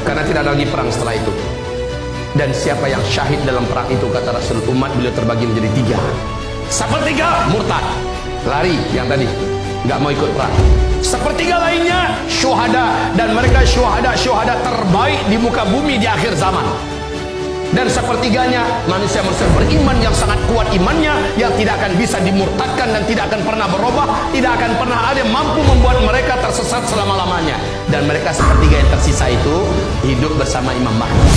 karena tidak ada lagi perang setelah itu. Dan siapa yang syahid dalam perang itu, kata Rasul, umat beliau terbagi menjadi 3. Sepertiga murtad, lari yang tadi, nggak mau ikut perang. Sepertiga lainnya syuhada, dan mereka syuhada terbaik di muka bumi di akhir zaman. Dan sepertiganya manusia-manusia beriman yang sangat kuat imannya, yang tidak akan bisa dimurtadkan dan tidak akan pernah berubah, tidak akan pernah ada yang mampu membuat mereka tersesat selama-lamanya. Dan mereka sepertiga yang tersisa itu hidup bersama Imam Mahdi.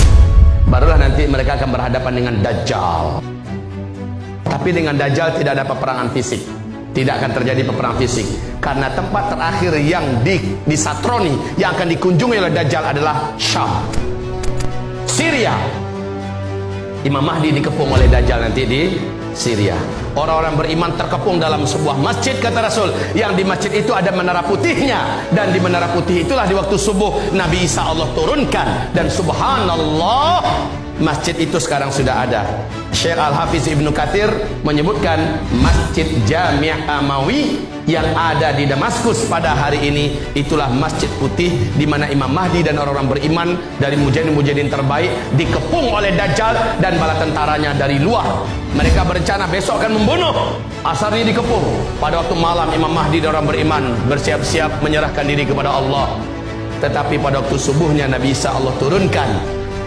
Barulah nanti mereka akan berhadapan dengan Dajjal. Tapi dengan Dajjal tidak ada peperangan fisik, tidak akan terjadi peperangan fisik, karena tempat terakhir yang disatroni, yang akan dikunjungi oleh Dajjal adalah Syam, Syria. Imam Mahdi dikepung oleh Dajjal nanti di Syria. Orang-orang beriman terkepung dalam sebuah masjid, kata Rasul, yang di masjid itu ada menara putihnya, dan di menara putih itulah di waktu subuh Nabi Isa Allah turunkan. Dan subhanallah, masjid itu sekarang sudah ada. Syekh Al-Hafiz Ibnu Katsir menyebutkan Masjid Jami' Amawi yang ada di Damaskus pada hari ini, itulah masjid putih di mana Imam Mahdi dan orang-orang beriman dari mujahidin-mujahidin terbaik dikepung oleh Dajjal dan bala tentaranya dari luar. Mereka berencana besok akan membunuh. Asarnya dikepung. Pada waktu malam Imam Mahdi dan orang beriman bersiap-siap menyerahkan diri kepada Allah. Tetapi pada waktu subuhnya Nabi Isa Allah turunkan,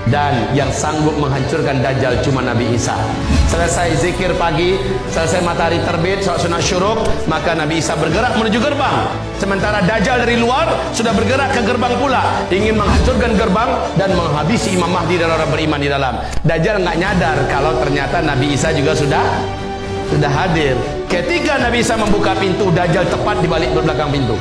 dan yang sanggup menghancurkan Dajjal cuma Nabi Isa. Selesai zikir pagi, selesai matahari terbit, sholat sunat syuruk, maka Nabi Isa bergerak menuju gerbang. Sementara Dajjal dari luar sudah bergerak ke gerbang pula, ingin menghancurkan gerbang dan menghabisi Imam Mahdi dan orang beriman di dalam. Dajjal nggak nyadar kalau ternyata Nabi Isa juga sudah hadir. Ketika Nabi Isa membuka pintu, Dajjal tepat di balik belakang pintu.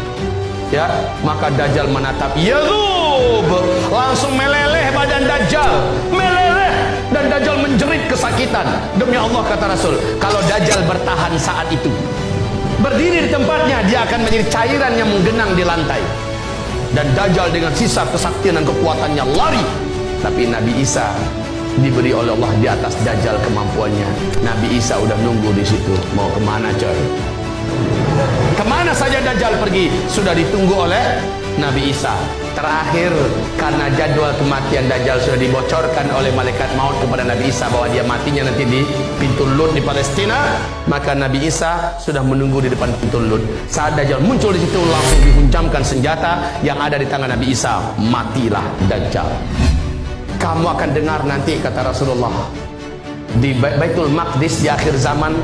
Ya, maka Dajjal menatap, Yazub, langsung meleleh badan Dajjal, meleleh, dan Dajjal menjerit kesakitan. Demi Allah, kata Rasul, kalau Dajjal bertahan saat itu, berdiri di tempatnya, dia akan menjadi cairan yang menggenang di lantai. Dan Dajjal dengan sisa kesaktian dan kekuatannya lari. Tapi Nabi Isa diberi oleh Allah di atas Dajjal kemampuannya. Nabi Isa udah nunggu di situ. Mau kemana coy? Kemana saja Dajjal pergi sudah ditunggu oleh Nabi Isa. Terakhir, karena jadwal kematian Dajjal sudah dibocorkan oleh malaikat maut kepada Nabi Isa bahwa dia matinya nanti di pintu Lut di Palestina, maka Nabi Isa sudah menunggu di depan pintu Lut. Saat Dajjal muncul di situ, langsung dihunjamkan senjata yang ada di tangan Nabi Isa. Matilah Dajjal. Kamu akan dengar nanti, kata Rasulullah, di Baitul Maqdis di akhir zaman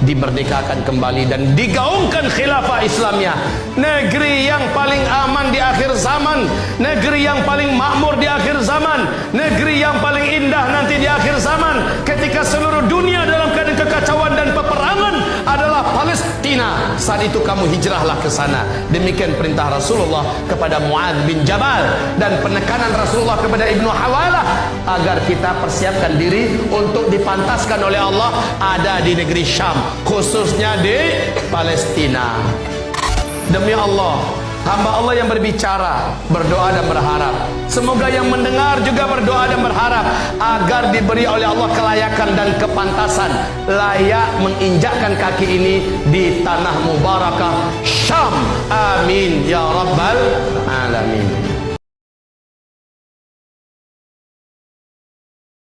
dimerdekakan kembali dan digaungkan khilafah Islamnya. Negeri yang paling aman di akhir zaman, negeri yang paling makmur di akhir zaman, negeri yang paling indah nanti di akhir zaman, ketika seluruh dunia dalam keadaan kekacauan dan peperangan, adalah Palestina. Saat itu kamu hijrahlah ke sana. Demikian perintah Rasulullah kepada Muadz bin Jabal dan penekanan Rasulullah kepada Ibnu Hawalah agar kita persiapkan diri untuk dipantaskan oleh Allah ada di negeri Syam, khususnya di Palestina. Demi Allah, hamba Allah yang berbicara, berdoa dan berharap, semoga yang mendengar juga berdoa dan berharap agar diberi oleh Allah kelayakan dan kepantasan layak menginjakkan kaki ini di tanah mubarakah Syam. Amin ya rabbal alamin.